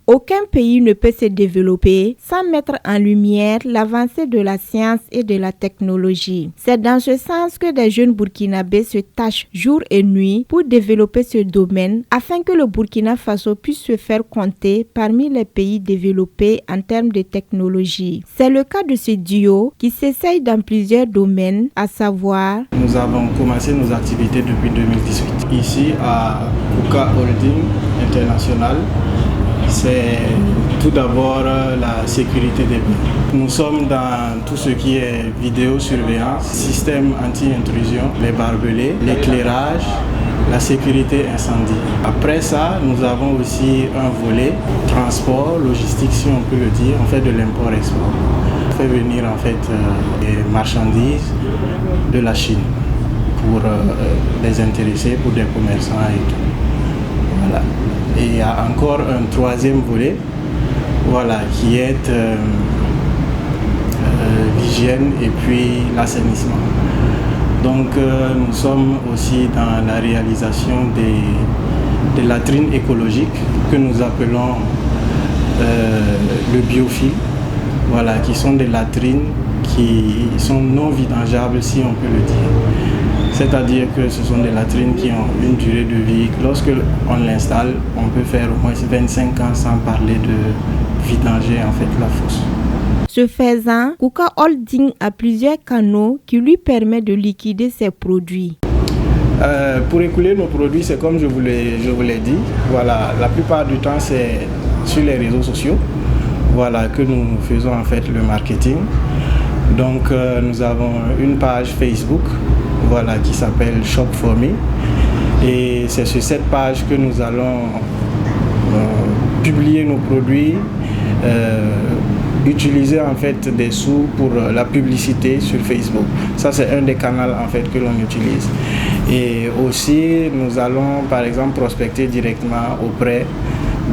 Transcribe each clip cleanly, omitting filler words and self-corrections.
Aucun pays ne peut se développer sans mettre en lumière l'avancée de la science et de la technologie. C'est dans ce sens que des jeunes burkinabés se tâchent jour et nuit pour développer ce domaine afin que le Burkina Faso puisse se faire compter parmi les pays développés en termes de technologie. C'est le cas de ce duo qui s'essaye dans plusieurs domaines, à savoir... Nous avons commencé nos activités depuis 2018. Ici à KUKA Holding International, c'est tout d'abord la sécurité des biens. Nous sommes dans tout ce qui est vidéosurveillance, système anti-intrusion, les barbelés, l'éclairage, la sécurité incendie. Après ça, nous avons aussi un volet transport, logistique si on peut le dire, on fait de l'import-export. On fait venir en fait des marchandises de la Chine pour les intéresser, pour des commerçants et tout. Voilà. Et il y a encore un troisième volet, voilà, qui est l'hygiène et puis l'assainissement. Donc nous sommes aussi dans la réalisation des latrines écologiques que nous appelons le biofil, voilà, qui sont des latrines qui sont non vidangeables si on peut le dire. C'est-à-dire que ce sont des latrines qui ont une durée de vie. Lorsque on l'installe, on peut faire au moins 25 ans sans parler de vidanger en fait la fosse. Ce faisant, KUKA Holding a plusieurs canaux qui lui permettent de liquider ses produits. Pour écouler nos produits, c'est comme je vous l'ai dit. Voilà, la plupart du temps, c'est sur les réseaux sociaux, voilà, que nous faisons en fait le marketing. Donc, nous avons une page Facebook, voilà, qui s'appelle Shop for Me. Et c'est sur cette page que nous allons publier nos produits, utiliser en fait des sous pour la publicité sur Facebook. Ça, c'est un des canaux en fait que l'on utilise. Et aussi, nous allons par exemple prospecter directement auprès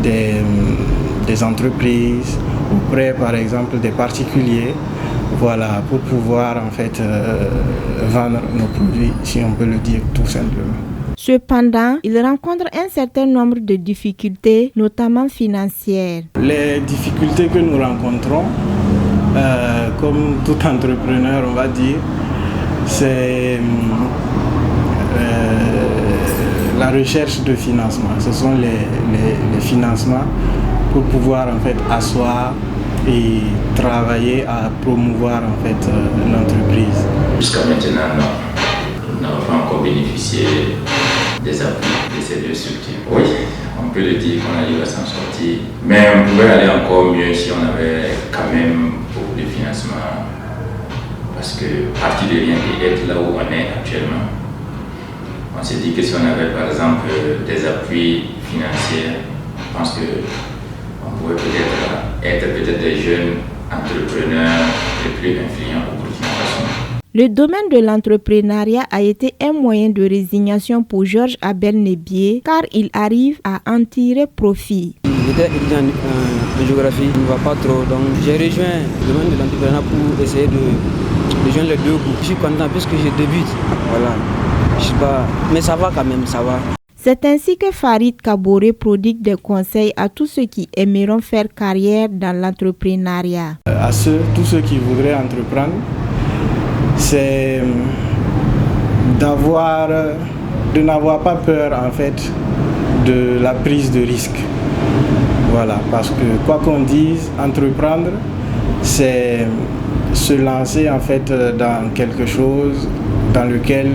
des entreprises, auprès par exemple des particuliers, voilà, pour pouvoir en fait vendre nos produits, si on peut le dire tout simplement. Cependant, il rencontre un certain nombre de difficultés, notamment financières. Les difficultés que nous rencontrons, comme tout entrepreneur, on va dire, c'est la recherche de financement. Ce sont les financements pour pouvoir en fait asseoir et travailler à promouvoir en fait l'entreprise. Jusqu'à maintenant, nous n'avons pas encore bénéficié des appuis de ces deux structures. Oui, on peut le dire qu'on arrive à s'en sortir, mais on pouvait aller encore mieux si on avait quand même beaucoup de financement, parce que partir de rien et être là où on est actuellement, on s'est dit que si on avait par exemple des appuis financiers, je pense qu'on pouvait peut-être être des jeunes entrepreneurs les plus influents au Burkina Faso. Le domaine de l'entrepreneuriat a été un moyen de résignation pour Georges Abel Nebié car il arrive à en tirer profit. J'étais étudiant en géographie, il ne va pas trop, donc j'ai rejoint le domaine de l'entrepreneuriat pour essayer de joindre les deux bouts. Je suis content puisque je débute, voilà. Je sais pas, mais ça va quand même, ça va. C'est ainsi que Farid Kaboré prodigue des conseils à tous ceux qui aimeront faire carrière dans l'entrepreneuriat. À tous ceux qui voudraient entreprendre, c'est de n'avoir pas peur en fait de la prise de risque. Voilà, parce que quoi qu'on dise, entreprendre, c'est se lancer en fait dans quelque chose dans lequel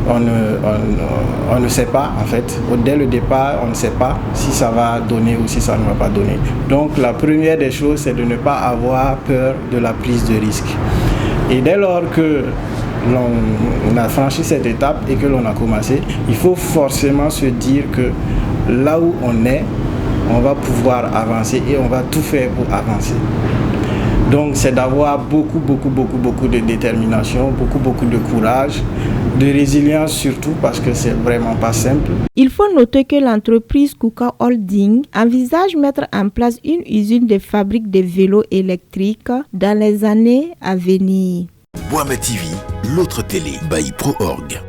on ne sait pas en fait. Dès le départ, on ne sait pas si ça va donner ou si ça ne va pas donner. Donc la première des choses, c'est de ne pas avoir peur de la prise de risque. Et dès lors que l'on a franchi cette étape et que l'on a commencé, il faut forcément se dire que là où on est, on va pouvoir avancer et on va tout faire pour avancer. Donc c'est d'avoir beaucoup de détermination, beaucoup de courage, de résilience surtout parce que c'est vraiment pas simple. Il faut noter que l'entreprise KUKA Holding envisage mettre en place une usine de fabrique de vélos électriques dans les années à venir. Boama TV, l'autre télé by Pro Org.